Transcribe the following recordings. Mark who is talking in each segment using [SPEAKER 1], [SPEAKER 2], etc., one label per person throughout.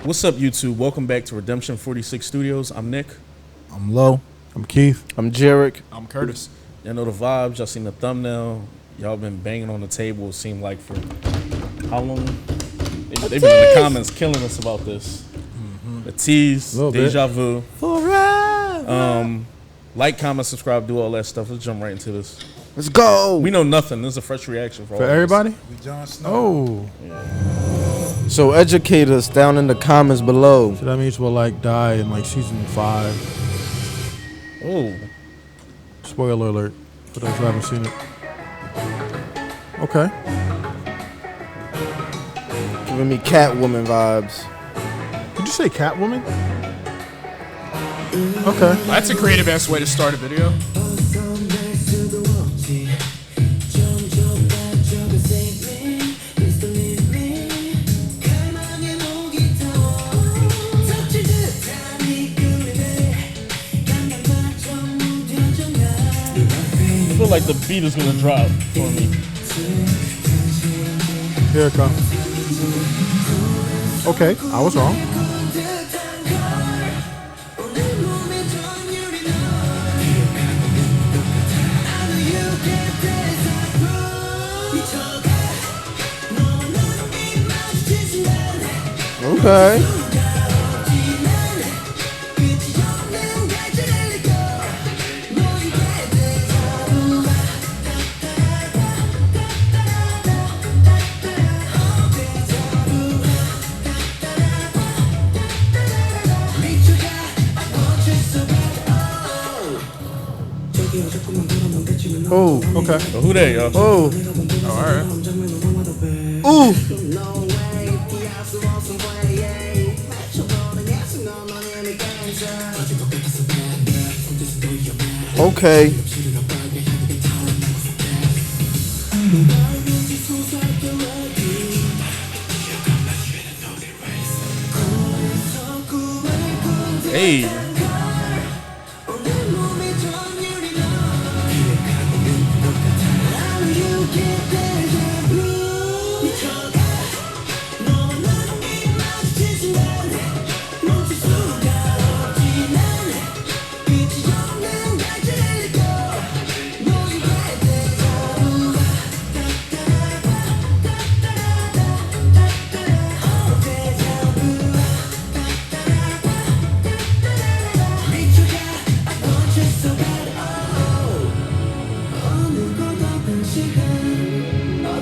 [SPEAKER 1] What's up, YouTube? Welcome back to Redemption 46 Studios. I'm Nick.
[SPEAKER 2] I'm Low. I'm Keith.
[SPEAKER 3] I'm Jarek.
[SPEAKER 4] I'm Curtis.
[SPEAKER 1] Y'all know the vibes. Y'all seen the thumbnail. Y'all been banging on the table, it seemed like, for how long? They've been in the comments killing us about this. ATEEZ, Deja Vu.
[SPEAKER 3] Forever.
[SPEAKER 1] Like, comment, subscribe, do all that stuff. Let's jump right into this.
[SPEAKER 3] Let's go.
[SPEAKER 1] We know nothing. This is a fresh reaction for all
[SPEAKER 2] everybody?
[SPEAKER 4] We Jon Snow.
[SPEAKER 2] Oh.
[SPEAKER 3] So educate us down in the comments below.
[SPEAKER 2] So that means we'll like die in like season 5.
[SPEAKER 1] Oh.
[SPEAKER 2] Spoiler alert for those who haven't seen it. Okay.
[SPEAKER 3] Giving me Catwoman vibes.
[SPEAKER 2] Did you say Catwoman? Okay.
[SPEAKER 4] That's a creative ass way to start a video.
[SPEAKER 1] I feel like the beat is gonna drop for me.
[SPEAKER 2] Here it comes. Okay, I was wrong.
[SPEAKER 3] Okay.
[SPEAKER 2] Oh, okay.
[SPEAKER 1] So who they, y'all?
[SPEAKER 3] Oh.
[SPEAKER 4] All right.
[SPEAKER 3] Ooh. Okay.
[SPEAKER 1] Hey.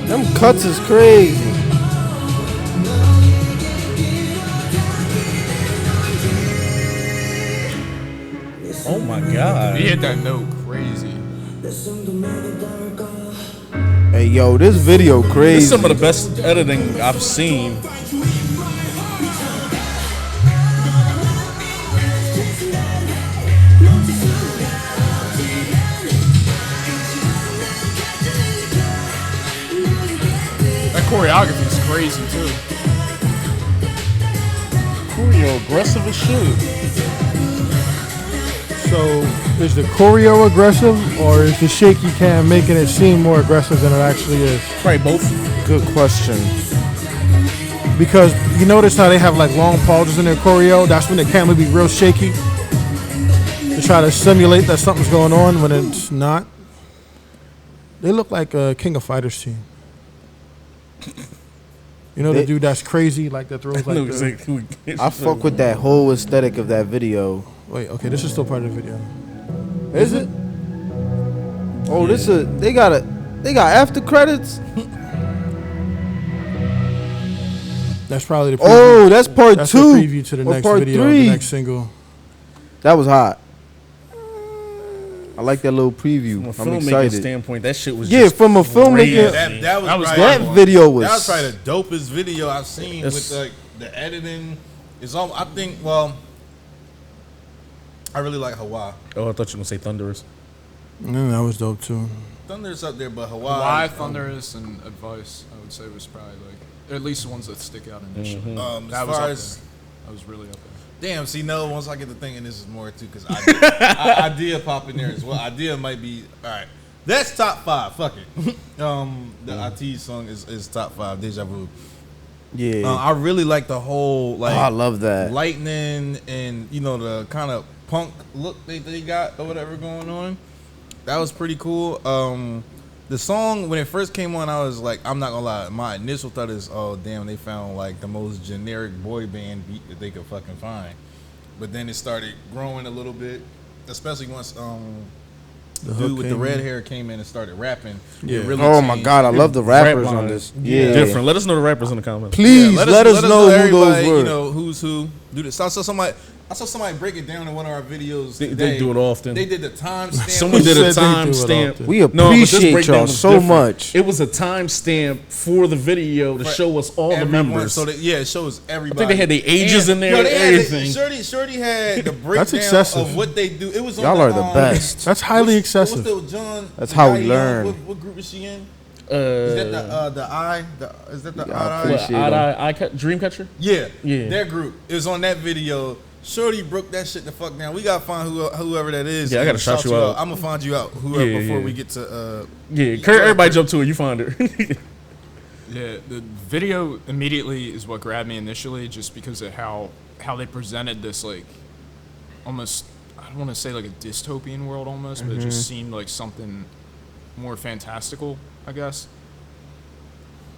[SPEAKER 3] Them cuts is crazy.
[SPEAKER 1] Oh my God.
[SPEAKER 4] He hit that note crazy.
[SPEAKER 3] Hey, yo, this video crazy.
[SPEAKER 1] This is some of the best editing I've seen.
[SPEAKER 4] That choreography is crazy too.
[SPEAKER 1] Choreo aggressive as shit.
[SPEAKER 2] So is the choreo aggressive or is the shaky cam making it seem more aggressive than it actually is?
[SPEAKER 1] Probably both.
[SPEAKER 3] Good question.
[SPEAKER 2] Because you notice how they have like long pauses in their choreo? That's when the camera be real shaky. To try to simulate that something's going on when it's not. They look like a King of Fighters team. You know the dude that's crazy, like that throws like the...
[SPEAKER 3] I fuck with that whole aesthetic of that video.
[SPEAKER 2] Wait, okay, this is still part of the video.
[SPEAKER 3] Is it? Oh, this is they got after credits.
[SPEAKER 2] That's probably the preview.
[SPEAKER 3] Oh, that's part
[SPEAKER 2] That's
[SPEAKER 3] 2.
[SPEAKER 2] the preview to the
[SPEAKER 3] Or
[SPEAKER 2] next
[SPEAKER 3] part
[SPEAKER 2] video,
[SPEAKER 3] 3.
[SPEAKER 2] the next single.
[SPEAKER 3] That was hot. I like that little preview.
[SPEAKER 1] From a
[SPEAKER 3] I'm
[SPEAKER 1] filmmaking
[SPEAKER 3] excited.
[SPEAKER 1] standpoint, that shit was
[SPEAKER 3] Yeah,
[SPEAKER 1] just
[SPEAKER 3] from a filmmaker,
[SPEAKER 1] crazy.
[SPEAKER 4] That was
[SPEAKER 3] that
[SPEAKER 4] probably-
[SPEAKER 3] video was.
[SPEAKER 5] That was probably the dopest video I've seen
[SPEAKER 1] It's-
[SPEAKER 5] with the editing. It's all I think. Well, I really like Hawaii.
[SPEAKER 1] Oh, I thought you were gonna say Thunderous.
[SPEAKER 2] That was dope too.
[SPEAKER 5] Thunder's up there, but
[SPEAKER 4] Why
[SPEAKER 5] Hawaii.
[SPEAKER 4] Thunderous and Advice, I would say, was probably like, or at least the ones that stick out initially.
[SPEAKER 5] As
[SPEAKER 4] That was
[SPEAKER 5] far
[SPEAKER 4] up
[SPEAKER 5] as
[SPEAKER 4] I was really up there.
[SPEAKER 5] Damn, see, no, once I get to thinking, this is more too, because idea pop in there as well. Idea might be, all right. That's top 5. Fuck it. The ATEEZ song is top 5. Deja Vu.
[SPEAKER 3] Yeah.
[SPEAKER 5] I really like the whole like.
[SPEAKER 3] I love that.
[SPEAKER 5] Lightning and the kind of punk look they got or whatever going on. That was pretty cool. The song when it first came on, I was like, I'm not gonna lie. My initial thought is, oh damn, they found like the most generic boy band beat that they could fucking find. But then it started growing a little bit, especially once the dude with the red hair came in and started rapping.
[SPEAKER 2] Yeah.
[SPEAKER 5] It really
[SPEAKER 3] Oh my
[SPEAKER 5] changed.
[SPEAKER 3] God, I love the rappers
[SPEAKER 1] Rap
[SPEAKER 3] on
[SPEAKER 1] lines.
[SPEAKER 3] this. Yeah.
[SPEAKER 1] Different. Let us know the rappers in the comments.
[SPEAKER 3] Please
[SPEAKER 5] Yeah,
[SPEAKER 3] let us know who
[SPEAKER 5] everybody,
[SPEAKER 3] those were.
[SPEAKER 5] Who's who. Do this. I saw somebody break it down in one of our videos.
[SPEAKER 1] They
[SPEAKER 5] today.
[SPEAKER 1] do it often.
[SPEAKER 5] They did the timestamp.
[SPEAKER 1] Someone did a
[SPEAKER 2] said they do it
[SPEAKER 1] timestamp.
[SPEAKER 2] often.
[SPEAKER 3] We
[SPEAKER 1] No, but this
[SPEAKER 3] appreciate
[SPEAKER 1] breakdown
[SPEAKER 3] y'all
[SPEAKER 1] was
[SPEAKER 3] so
[SPEAKER 1] different.
[SPEAKER 3] much.
[SPEAKER 1] It was a timestamp for the video to show us all the
[SPEAKER 5] Everyone,
[SPEAKER 1] members.
[SPEAKER 5] so that, it shows everybody.
[SPEAKER 1] I think they had the ages in there and
[SPEAKER 5] they had
[SPEAKER 1] everything.
[SPEAKER 5] Shorty had the
[SPEAKER 2] That's
[SPEAKER 5] breakdown
[SPEAKER 2] excessive.
[SPEAKER 5] of what they do. It was on
[SPEAKER 3] Y'all
[SPEAKER 5] the,
[SPEAKER 3] are the best.
[SPEAKER 2] That's highly excessive.
[SPEAKER 5] What's the John?
[SPEAKER 3] That's how we
[SPEAKER 5] Diane,
[SPEAKER 3] learn.
[SPEAKER 5] What group is she in? Is that the eye? Is that the
[SPEAKER 3] Yeah, I
[SPEAKER 5] eye?
[SPEAKER 3] appreciate
[SPEAKER 1] Dreamcatcher?
[SPEAKER 5] Yeah,
[SPEAKER 1] Yeah.
[SPEAKER 5] Their group is on that video. Shorty broke that shit the fuck down. We gotta find whoever that is.
[SPEAKER 1] Yeah, I gotta shout you out.
[SPEAKER 5] I'm gonna find you out whoever
[SPEAKER 1] Yeah,
[SPEAKER 5] before
[SPEAKER 1] yeah.
[SPEAKER 5] we get to.
[SPEAKER 1] Yeah, everybody jump to it. You find her.
[SPEAKER 4] Yeah, the video immediately is what grabbed me initially, just because of how they presented this, like, almost, I don't want to say like a dystopian world almost, but it just seemed like something more fantastical, I guess.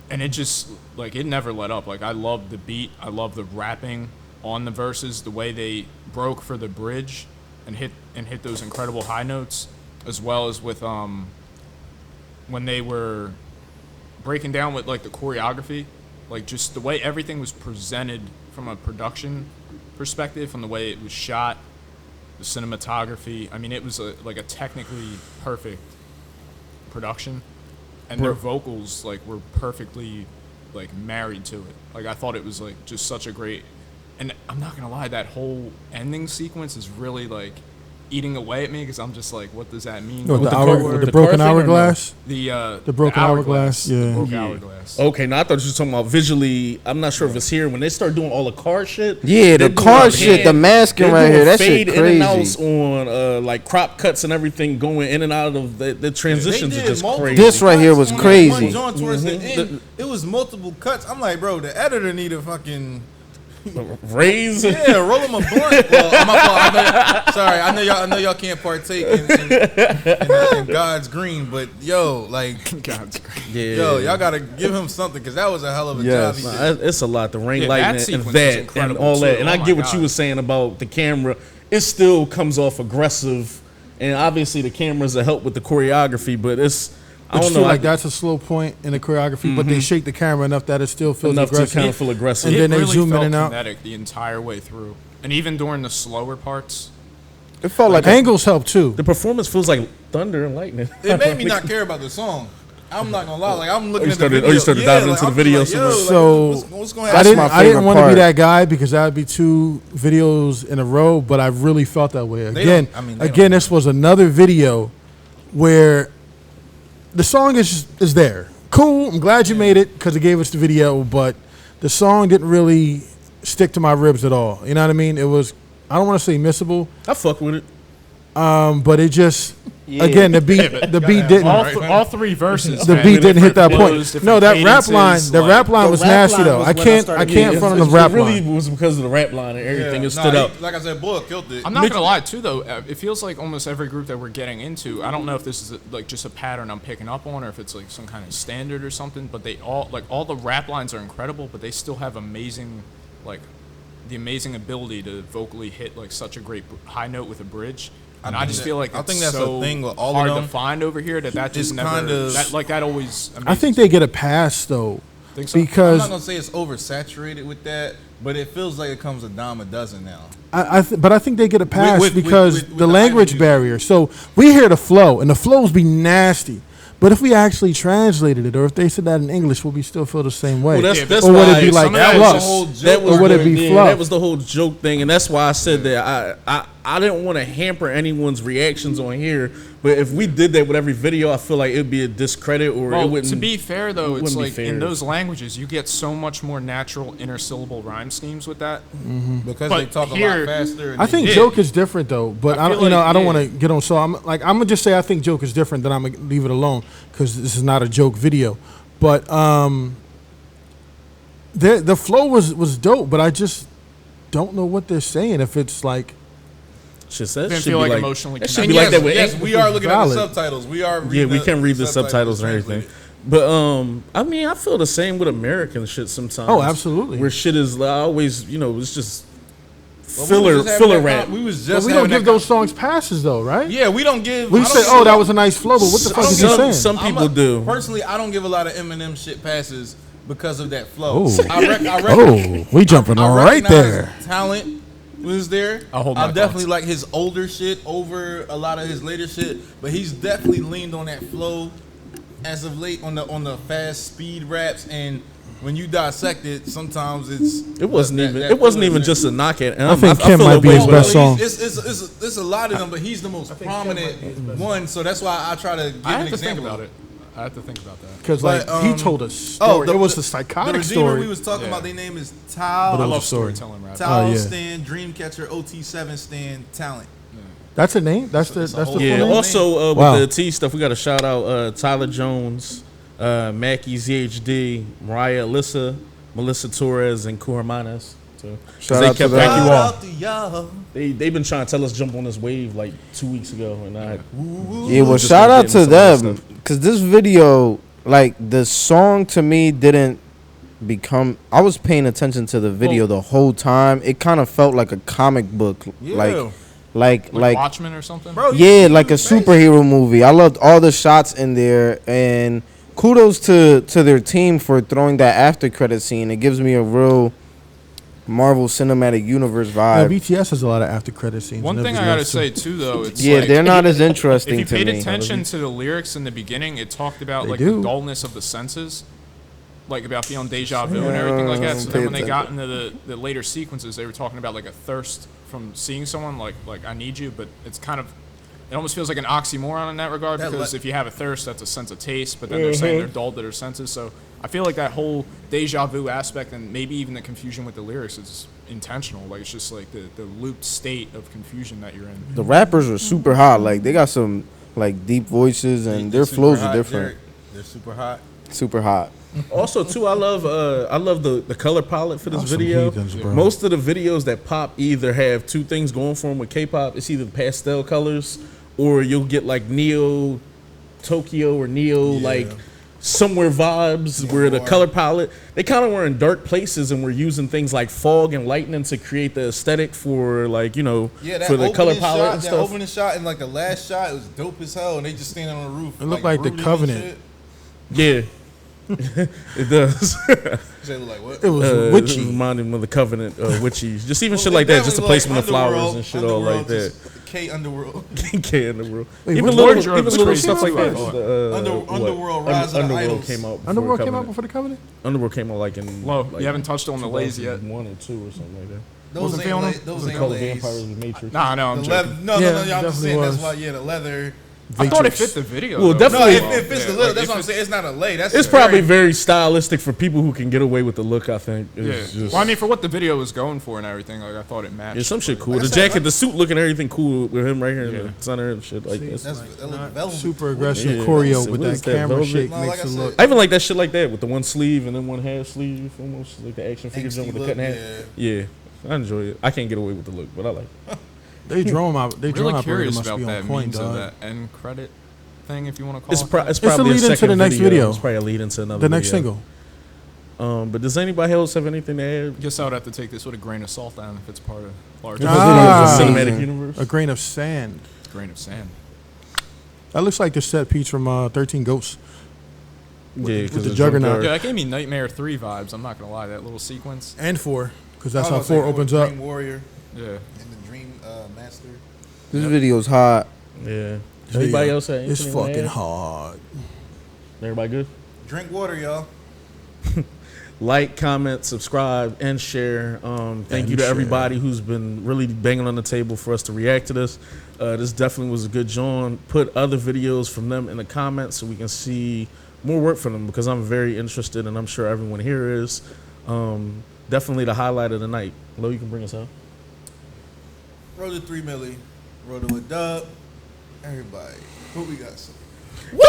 [SPEAKER 4] And it just, like, it never let up. Like, I loved the beat. I loved the rapping on the verses, the way they broke for the bridge and hit those incredible high notes, as well as with when they were breaking down with like the choreography, like just the way everything was presented from a production perspective, from the way it was shot, the cinematography. I mean, it was like a technically perfect production, and their vocals like were perfectly like married to it. Like, I thought it was like just such a great. And I'm not gonna lie, that whole ending sequence is really like eating away at me, because I'm just like, what does that mean?
[SPEAKER 2] No,
[SPEAKER 1] With
[SPEAKER 2] the
[SPEAKER 1] the
[SPEAKER 2] broken
[SPEAKER 1] car thing or no?
[SPEAKER 2] hourglass.
[SPEAKER 4] The
[SPEAKER 2] broken hourglass, yeah.
[SPEAKER 4] The broken
[SPEAKER 1] Yeah.
[SPEAKER 4] hourglass.
[SPEAKER 1] Okay, now I thought you were talking about visually. I'm not sure if it's here. When they start doing all the car shit.
[SPEAKER 3] Yeah,
[SPEAKER 1] they're
[SPEAKER 3] the car
[SPEAKER 1] doing
[SPEAKER 3] shit, the
[SPEAKER 1] pan-
[SPEAKER 3] masking
[SPEAKER 1] they're
[SPEAKER 3] right
[SPEAKER 1] doing
[SPEAKER 3] here, that shit
[SPEAKER 1] fade in and outs
[SPEAKER 3] crazy.
[SPEAKER 1] on like crop cuts and everything going in and out of the transitions
[SPEAKER 5] They
[SPEAKER 1] are
[SPEAKER 5] did
[SPEAKER 1] just
[SPEAKER 5] multiple
[SPEAKER 1] crazy.
[SPEAKER 3] This right here was
[SPEAKER 5] cuts on
[SPEAKER 3] crazy.
[SPEAKER 5] that one joint towards the end, it was multiple cuts. I'm like, bro, the editor need a fucking
[SPEAKER 1] Raise.
[SPEAKER 5] roll him a blunt. Well, my fault. Sorry, I know y'all can't partake in God's green, but yo, like,
[SPEAKER 4] God's great.
[SPEAKER 1] Yeah.
[SPEAKER 5] yo, y'all gotta give him something, because that was a hell of a
[SPEAKER 3] Yes.
[SPEAKER 5] job. He
[SPEAKER 1] Nah,
[SPEAKER 5] did.
[SPEAKER 1] it's a lot. The ring
[SPEAKER 4] Yeah,
[SPEAKER 1] lighting
[SPEAKER 4] that
[SPEAKER 1] and
[SPEAKER 4] sequence was
[SPEAKER 1] that and
[SPEAKER 4] incredible,
[SPEAKER 1] all that.
[SPEAKER 4] too.
[SPEAKER 1] And
[SPEAKER 4] Oh
[SPEAKER 1] I
[SPEAKER 4] my
[SPEAKER 1] get what you
[SPEAKER 4] God.
[SPEAKER 1] were saying about the camera. It still comes off aggressive, and obviously the cameras will help with the choreography. But it's I
[SPEAKER 2] But
[SPEAKER 1] don't
[SPEAKER 2] you
[SPEAKER 1] know.
[SPEAKER 2] feel like that's a slow point in the choreography, but they shake the camera enough that it still feels
[SPEAKER 1] enough to
[SPEAKER 2] aggressive.
[SPEAKER 1] kind of feel aggressive.
[SPEAKER 2] And
[SPEAKER 4] It
[SPEAKER 2] then they
[SPEAKER 4] really
[SPEAKER 2] zoom in
[SPEAKER 4] felt
[SPEAKER 2] and out.
[SPEAKER 4] kinetic the entire way through, and even during the slower parts.
[SPEAKER 3] It felt like
[SPEAKER 2] Angles help too.
[SPEAKER 1] The performance feels like thunder and lightning.
[SPEAKER 5] It made me not care about the song. I'm not gonna lie. Like, I'm looking
[SPEAKER 1] you
[SPEAKER 5] at the
[SPEAKER 1] started-
[SPEAKER 5] video.
[SPEAKER 1] you started diving into the
[SPEAKER 5] I'm
[SPEAKER 1] video
[SPEAKER 5] like,
[SPEAKER 1] so
[SPEAKER 5] yo,
[SPEAKER 1] much.
[SPEAKER 5] like,
[SPEAKER 2] So,
[SPEAKER 5] what's going
[SPEAKER 2] I
[SPEAKER 5] to
[SPEAKER 2] didn't.
[SPEAKER 3] my
[SPEAKER 2] I didn't
[SPEAKER 3] favorite
[SPEAKER 2] want to be
[SPEAKER 3] part.
[SPEAKER 2] that guy because that would be 2 videos in a row. But I really felt that way. Again,
[SPEAKER 5] don't- I mean, they don't.
[SPEAKER 2] this was another video where the song is there. Cool. I'm glad you made it because it gave us the video, but the song didn't really stick to my ribs at all. You know what I mean? It was. I don't want to say missable,
[SPEAKER 1] I fuck with it.
[SPEAKER 2] but it just. Again, the beat didn't.
[SPEAKER 4] All three verses.
[SPEAKER 2] The
[SPEAKER 4] man,
[SPEAKER 2] beat didn't hit that
[SPEAKER 4] different
[SPEAKER 2] point.
[SPEAKER 4] flows,
[SPEAKER 2] No, that
[SPEAKER 4] different
[SPEAKER 2] rap line.
[SPEAKER 4] cadences,
[SPEAKER 2] The
[SPEAKER 4] like-
[SPEAKER 2] rap line
[SPEAKER 1] The
[SPEAKER 2] was
[SPEAKER 1] rap
[SPEAKER 2] nasty
[SPEAKER 1] line
[SPEAKER 2] though.
[SPEAKER 1] was
[SPEAKER 2] I
[SPEAKER 1] when
[SPEAKER 2] can't.
[SPEAKER 1] started-
[SPEAKER 2] I can't
[SPEAKER 1] yeah,
[SPEAKER 2] front on the
[SPEAKER 1] it
[SPEAKER 2] rap
[SPEAKER 1] really
[SPEAKER 2] line.
[SPEAKER 1] was because of the rap line and everything. It stood up.
[SPEAKER 5] Like I said, Bull killed it.
[SPEAKER 4] I'm not gonna lie too though. It feels like almost every group that we're getting into. I don't know if this is like just a pattern I'm picking up on, or if it's like some kind of standard or something. But they all the rap lines are incredible, but they still have amazing, like, the amazing ability to vocally hit like such a great high note with a bridge. And I just feel like
[SPEAKER 5] I think
[SPEAKER 4] it's
[SPEAKER 5] that's the
[SPEAKER 4] so
[SPEAKER 5] thing with all of
[SPEAKER 4] hard
[SPEAKER 5] them.
[SPEAKER 4] to find over here that just
[SPEAKER 5] It's
[SPEAKER 4] never
[SPEAKER 5] kind of-
[SPEAKER 4] that always.
[SPEAKER 2] I think they get a pass though,
[SPEAKER 4] Think so?
[SPEAKER 5] I'm
[SPEAKER 2] because
[SPEAKER 5] not gonna say it's oversaturated with that, but it feels like it comes a dime a dozen now.
[SPEAKER 2] but I think they get a pass
[SPEAKER 5] with
[SPEAKER 2] because
[SPEAKER 5] with
[SPEAKER 2] the
[SPEAKER 5] the
[SPEAKER 2] language
[SPEAKER 5] attitude.
[SPEAKER 2] barrier. So we hear the flow, and the flows be nasty, But if we actually translated it, or if they said that in English, would we still feel the same way?
[SPEAKER 1] Well, that's
[SPEAKER 2] or would
[SPEAKER 1] why
[SPEAKER 2] it be like
[SPEAKER 4] some of that
[SPEAKER 2] fluff?
[SPEAKER 4] was the whole
[SPEAKER 1] That was
[SPEAKER 2] or would it
[SPEAKER 1] the-
[SPEAKER 2] be
[SPEAKER 1] yeah,
[SPEAKER 2] fluff?
[SPEAKER 1] That was the whole joke thing, and that's why I said that I didn't want to hamper anyone's reactions on here. But if we did that with every video, I feel like it'd be a discredit, or it
[SPEAKER 4] Well,
[SPEAKER 1] wouldn't.
[SPEAKER 4] to be fair though, it's
[SPEAKER 1] wouldn't be
[SPEAKER 4] like
[SPEAKER 1] fair.
[SPEAKER 4] in those languages you get so much more natural intersyllable rhyme schemes with that.
[SPEAKER 5] Because
[SPEAKER 4] But
[SPEAKER 5] they talk a
[SPEAKER 4] here-
[SPEAKER 5] lot faster. And
[SPEAKER 2] I think
[SPEAKER 4] Yeah.
[SPEAKER 2] joke is different though, but
[SPEAKER 4] I
[SPEAKER 2] I
[SPEAKER 4] feel
[SPEAKER 2] don't,
[SPEAKER 4] like,
[SPEAKER 2] I don't
[SPEAKER 4] yeah.
[SPEAKER 2] want to get on. So I'm gonna just say I think joke is different. Then I'm gonna leave it alone because this is not a joke video. But the flow was dope, but I just don't know what they're saying. If it's like
[SPEAKER 1] Shit, that
[SPEAKER 4] Didn't
[SPEAKER 1] should
[SPEAKER 4] feel
[SPEAKER 1] be
[SPEAKER 4] like emotionally
[SPEAKER 1] that should
[SPEAKER 5] And
[SPEAKER 1] be
[SPEAKER 5] yes,
[SPEAKER 1] like that with
[SPEAKER 5] yes, we are looking at the
[SPEAKER 2] valid.
[SPEAKER 5] subtitles. We are.
[SPEAKER 1] Yeah, we can read the subtitles and
[SPEAKER 5] translate
[SPEAKER 1] everything.
[SPEAKER 5] it.
[SPEAKER 1] But I mean, I feel the same with American shit sometimes.
[SPEAKER 2] Oh, absolutely.
[SPEAKER 1] Where shit is like, always, it's just
[SPEAKER 5] Well,
[SPEAKER 1] filler
[SPEAKER 5] we was just having
[SPEAKER 1] filler
[SPEAKER 5] that
[SPEAKER 1] rap.
[SPEAKER 5] con- We was
[SPEAKER 2] but
[SPEAKER 5] just.
[SPEAKER 2] we don't
[SPEAKER 5] having
[SPEAKER 2] give
[SPEAKER 5] that
[SPEAKER 2] those songs passes though, right?
[SPEAKER 5] Yeah, we don't give.
[SPEAKER 2] We
[SPEAKER 5] I don't
[SPEAKER 2] say,
[SPEAKER 5] give
[SPEAKER 2] oh,
[SPEAKER 5] a
[SPEAKER 2] that
[SPEAKER 5] lot-
[SPEAKER 2] was a nice flow, but what the fuck is he
[SPEAKER 1] some-
[SPEAKER 2] saying?
[SPEAKER 1] some people do.
[SPEAKER 5] Personally, I don't give a lot of Eminem shit passes because of that flow.
[SPEAKER 2] Oh.
[SPEAKER 5] I
[SPEAKER 2] Oh, we jumping
[SPEAKER 5] I
[SPEAKER 2] right
[SPEAKER 5] recognize
[SPEAKER 2] there.
[SPEAKER 5] Talent was there.
[SPEAKER 4] I'll hold my
[SPEAKER 5] I definitely
[SPEAKER 4] thoughts.
[SPEAKER 5] like his older shit over a lot of his later shit, but he's definitely leaned on that flow as of late on the fast speed raps. And when you dissect it, sometimes
[SPEAKER 1] It wasn't
[SPEAKER 5] that-
[SPEAKER 1] even.
[SPEAKER 5] that
[SPEAKER 1] It wasn't
[SPEAKER 5] filler
[SPEAKER 1] even
[SPEAKER 5] is
[SPEAKER 1] just a knock at.
[SPEAKER 2] I think Kim
[SPEAKER 1] feel
[SPEAKER 2] might
[SPEAKER 1] that
[SPEAKER 2] be
[SPEAKER 1] way
[SPEAKER 2] his
[SPEAKER 1] with-
[SPEAKER 2] best song.
[SPEAKER 5] It's a lot of them, but he's the most prominent one. So that's why I try to give
[SPEAKER 4] I
[SPEAKER 5] an
[SPEAKER 4] have to think
[SPEAKER 5] example.
[SPEAKER 4] about it. I have to think about that.
[SPEAKER 2] Because
[SPEAKER 5] But,
[SPEAKER 2] like he told a story. It was the
[SPEAKER 5] the
[SPEAKER 2] psychotic
[SPEAKER 5] Redeemer
[SPEAKER 2] story.
[SPEAKER 5] we was talking
[SPEAKER 4] Yeah.
[SPEAKER 5] about. Their name is
[SPEAKER 2] But
[SPEAKER 5] Tao.
[SPEAKER 2] it
[SPEAKER 4] I
[SPEAKER 2] was
[SPEAKER 4] love
[SPEAKER 2] a story.
[SPEAKER 4] storytelling rap.
[SPEAKER 5] Tao
[SPEAKER 2] Oh, yeah.
[SPEAKER 5] Stan, Dreamcatcher, OT7 Stan, Talent.
[SPEAKER 2] That's a name. That's the
[SPEAKER 5] it's a
[SPEAKER 2] that's the
[SPEAKER 5] whole-
[SPEAKER 2] full
[SPEAKER 1] Yeah.
[SPEAKER 2] name.
[SPEAKER 1] Also, with
[SPEAKER 2] Wow.
[SPEAKER 1] the T stuff, we got to shout out Tyler Jones, Mackie ZHD, Mariah Alyssa, Melissa Torres, and Kuharmanes. So, 'cause
[SPEAKER 2] Shout
[SPEAKER 1] they
[SPEAKER 2] out to
[SPEAKER 1] kept
[SPEAKER 2] them.
[SPEAKER 1] thank you all.
[SPEAKER 5] Shout out to y'all.
[SPEAKER 1] They've been trying to tell us jump on this wave like 2 weeks ago, and I
[SPEAKER 3] Yeah, well,
[SPEAKER 1] Just
[SPEAKER 3] shout
[SPEAKER 1] like
[SPEAKER 3] out
[SPEAKER 1] getting
[SPEAKER 3] to
[SPEAKER 1] some of that
[SPEAKER 3] them
[SPEAKER 1] stuff.
[SPEAKER 3] because this video, like the song to me, didn't become. I was paying attention to the video the whole time. It kind of felt like a comic book,
[SPEAKER 5] Yeah.
[SPEAKER 3] like
[SPEAKER 4] Watchmen or something.
[SPEAKER 5] Bro,
[SPEAKER 3] yeah, like a superhero movie. I loved all the shots in there, and kudos to their team for throwing that after credit scene. It gives me a real Marvel Cinematic Universe
[SPEAKER 2] Yeah,
[SPEAKER 3] vibe.
[SPEAKER 2] BTS has a lot of after credit scenes.
[SPEAKER 4] One
[SPEAKER 2] and
[SPEAKER 4] thing I
[SPEAKER 2] everything
[SPEAKER 4] gotta
[SPEAKER 2] else,
[SPEAKER 4] say
[SPEAKER 2] too.
[SPEAKER 4] too, though, it's
[SPEAKER 3] Yeah,
[SPEAKER 4] like,
[SPEAKER 3] they're not as
[SPEAKER 4] if
[SPEAKER 3] interesting
[SPEAKER 4] you
[SPEAKER 3] to
[SPEAKER 4] paid
[SPEAKER 3] me.
[SPEAKER 4] attention to the lyrics in the beginning, it talked about
[SPEAKER 2] They
[SPEAKER 4] like
[SPEAKER 2] do.
[SPEAKER 4] the dullness of the senses, like about feeling deja vu and everything like that. So then when they got into the later sequences, they were talking about like a thirst from seeing someone, like I need you, but it's kind of. It almost feels like an oxymoron in that regard
[SPEAKER 5] That
[SPEAKER 4] because
[SPEAKER 5] le-
[SPEAKER 4] if you have a thirst, that's a sense of taste, but then they're saying they're dulled to their senses. So I feel like that whole deja vu aspect and maybe even the confusion with the lyrics is intentional. Like it's just like the looped state of confusion that you're in.
[SPEAKER 3] The rappers are super hot. Like they got some like deep voices, and their
[SPEAKER 5] super
[SPEAKER 3] flows
[SPEAKER 5] hot,
[SPEAKER 3] are different.
[SPEAKER 5] They're super hot.
[SPEAKER 3] Super hot.
[SPEAKER 1] Also, too, I love the color palette for this
[SPEAKER 2] Y'all some
[SPEAKER 1] video.
[SPEAKER 2] heathens, bro.
[SPEAKER 1] Most of the videos that pop either have two things going for them with K-pop. It's either pastel colors, or you'll get like Neo Tokyo or Neo like somewhere vibes where the color palette, they kind of were in dark places and we're using things like fog and lightning to create the aesthetic for like
[SPEAKER 5] Yeah, that
[SPEAKER 1] for the color
[SPEAKER 5] opening
[SPEAKER 1] palette
[SPEAKER 5] shot,
[SPEAKER 1] and
[SPEAKER 5] that
[SPEAKER 1] stuff.
[SPEAKER 5] opening shot and like the last shot, it was dope as hell, and they just standing on the roof.
[SPEAKER 2] It looked like The
[SPEAKER 5] brooding and
[SPEAKER 2] Covenant.
[SPEAKER 5] shit.
[SPEAKER 1] Yeah, it does.
[SPEAKER 5] They look like what?
[SPEAKER 2] It was
[SPEAKER 1] It
[SPEAKER 2] witchy.
[SPEAKER 1] reminded me of the Covenant, witchy. Just even
[SPEAKER 5] Well,
[SPEAKER 1] shit
[SPEAKER 5] they
[SPEAKER 1] like that, just the
[SPEAKER 5] definitely
[SPEAKER 1] placement of
[SPEAKER 5] like
[SPEAKER 1] flowers
[SPEAKER 5] Underworld-
[SPEAKER 1] and shit all like
[SPEAKER 5] Underworld,
[SPEAKER 1] that.
[SPEAKER 5] just K Underworld.
[SPEAKER 1] K in the world.
[SPEAKER 2] Wait,
[SPEAKER 1] Even
[SPEAKER 2] what-
[SPEAKER 1] little,
[SPEAKER 4] Wardrobe
[SPEAKER 1] even
[SPEAKER 4] is
[SPEAKER 1] little
[SPEAKER 4] crazy
[SPEAKER 1] stuff like
[SPEAKER 4] as
[SPEAKER 1] that.
[SPEAKER 4] fuck.
[SPEAKER 5] Underworld, Rise of the
[SPEAKER 1] Underworld
[SPEAKER 5] Idols.
[SPEAKER 1] came out. Before
[SPEAKER 2] Underworld came
[SPEAKER 1] Covenant.
[SPEAKER 2] out before the Covenant.
[SPEAKER 1] Underworld came out like in
[SPEAKER 4] Low,
[SPEAKER 1] like
[SPEAKER 4] you haven't touched on the lays yet.
[SPEAKER 1] 1 or 2 or something like that.
[SPEAKER 5] Those
[SPEAKER 4] Wasn't
[SPEAKER 5] ain't
[SPEAKER 4] feeling
[SPEAKER 5] la-
[SPEAKER 4] them?
[SPEAKER 5] those
[SPEAKER 1] The
[SPEAKER 5] ain't
[SPEAKER 1] color
[SPEAKER 5] lays.
[SPEAKER 1] vampires with Matrix.
[SPEAKER 4] Nah, no, I'm
[SPEAKER 5] The
[SPEAKER 4] joking.
[SPEAKER 5] leather, no,
[SPEAKER 2] Yeah,
[SPEAKER 5] no, y'all
[SPEAKER 2] it
[SPEAKER 5] just saying that's
[SPEAKER 2] definitely
[SPEAKER 5] why, the leather.
[SPEAKER 4] I thought it
[SPEAKER 2] Matrix.
[SPEAKER 4] fit the video.
[SPEAKER 1] Well,
[SPEAKER 4] though.
[SPEAKER 5] No,
[SPEAKER 1] definitely-
[SPEAKER 5] it fits the
[SPEAKER 4] Yeah,
[SPEAKER 5] leather.
[SPEAKER 4] like,
[SPEAKER 5] That's
[SPEAKER 4] if
[SPEAKER 5] what I'm
[SPEAKER 4] it-
[SPEAKER 5] saying. It's not a lay. That's
[SPEAKER 1] It's
[SPEAKER 5] a
[SPEAKER 1] probably
[SPEAKER 5] very-
[SPEAKER 1] very stylistic for people who can get away with the look. I think.
[SPEAKER 4] Yeah.
[SPEAKER 1] It's just,
[SPEAKER 4] Well, I mean, for what the video was going for and everything, like I thought it matched.
[SPEAKER 1] yeah, some shit cool.
[SPEAKER 5] Like I
[SPEAKER 1] The
[SPEAKER 5] said,
[SPEAKER 1] jacket,
[SPEAKER 5] like-
[SPEAKER 1] the suit, looking everything cool with him right here in
[SPEAKER 4] Yeah.
[SPEAKER 1] the center and shit like this.
[SPEAKER 5] That's that look velvet.
[SPEAKER 2] Super aggressive
[SPEAKER 1] Yeah.
[SPEAKER 2] choreo
[SPEAKER 1] So
[SPEAKER 2] with
[SPEAKER 1] what
[SPEAKER 2] that
[SPEAKER 1] is that,
[SPEAKER 2] camera
[SPEAKER 1] velvet?
[SPEAKER 2] shake
[SPEAKER 5] No,
[SPEAKER 2] makes
[SPEAKER 5] like I
[SPEAKER 2] it
[SPEAKER 5] said-
[SPEAKER 2] look.
[SPEAKER 1] I even like that shit like that with the one sleeve and then one half sleeve, almost like the action figure jump with the
[SPEAKER 5] Angsty
[SPEAKER 1] cut in
[SPEAKER 5] look,
[SPEAKER 1] half. Yeah, I enjoy it. I can't get away with the look, but I like it.
[SPEAKER 2] They draw them out. They draw
[SPEAKER 4] really
[SPEAKER 2] operator
[SPEAKER 4] curious
[SPEAKER 2] must
[SPEAKER 4] about
[SPEAKER 2] be on
[SPEAKER 4] that
[SPEAKER 2] point,
[SPEAKER 4] means of
[SPEAKER 2] dog.
[SPEAKER 4] that end credit thing, if you want to call
[SPEAKER 1] It's,
[SPEAKER 4] it.
[SPEAKER 1] it's
[SPEAKER 2] a
[SPEAKER 1] probably
[SPEAKER 2] lead into
[SPEAKER 1] second
[SPEAKER 2] the next video.
[SPEAKER 1] It's probably a lead into another.
[SPEAKER 2] The next
[SPEAKER 1] video.
[SPEAKER 2] single.
[SPEAKER 1] But does anybody else have anything to add?
[SPEAKER 4] Guess I would have to take this with a grain of salt then if it's part of larger
[SPEAKER 2] Ah.
[SPEAKER 1] The cinematic universe.
[SPEAKER 2] A grain of sand.
[SPEAKER 4] grain of sand.
[SPEAKER 2] That looks like the set piece from 13 Ghosts.
[SPEAKER 1] Yeah,
[SPEAKER 2] with
[SPEAKER 1] because
[SPEAKER 2] the Juggernaut.
[SPEAKER 4] Yeah, that gave me Nightmare 3 vibes. I'm not gonna lie, that little sequence.
[SPEAKER 2] And 4, because that's
[SPEAKER 5] I
[SPEAKER 2] how
[SPEAKER 5] was gonna
[SPEAKER 2] 4
[SPEAKER 5] say
[SPEAKER 2] opens
[SPEAKER 5] Dream
[SPEAKER 2] up.
[SPEAKER 5] Warrior
[SPEAKER 4] Yeah.
[SPEAKER 5] and the Dream Master.
[SPEAKER 3] This video's hot.
[SPEAKER 1] Yeah.
[SPEAKER 2] Yeah,
[SPEAKER 1] Anybody
[SPEAKER 2] yeah.
[SPEAKER 1] else have
[SPEAKER 2] It's
[SPEAKER 1] anything to
[SPEAKER 2] fucking
[SPEAKER 1] add?
[SPEAKER 2] hard.
[SPEAKER 1] Everybody good?
[SPEAKER 5] Drink water, y'all.
[SPEAKER 1] Like, comment, subscribe, and share. Thank you to everybody who's been really banging on the table for us to react to this. This definitely was a good joint. Put other videos from them in the comments so we can see more work from them, because I'm very interested, and I'm sure everyone here is. Definitely the highlight of the night. Lo, you can bring us out.
[SPEAKER 5] Roll to 3 milli. Roll to a dub. Everybody. What we got?
[SPEAKER 1] Woo!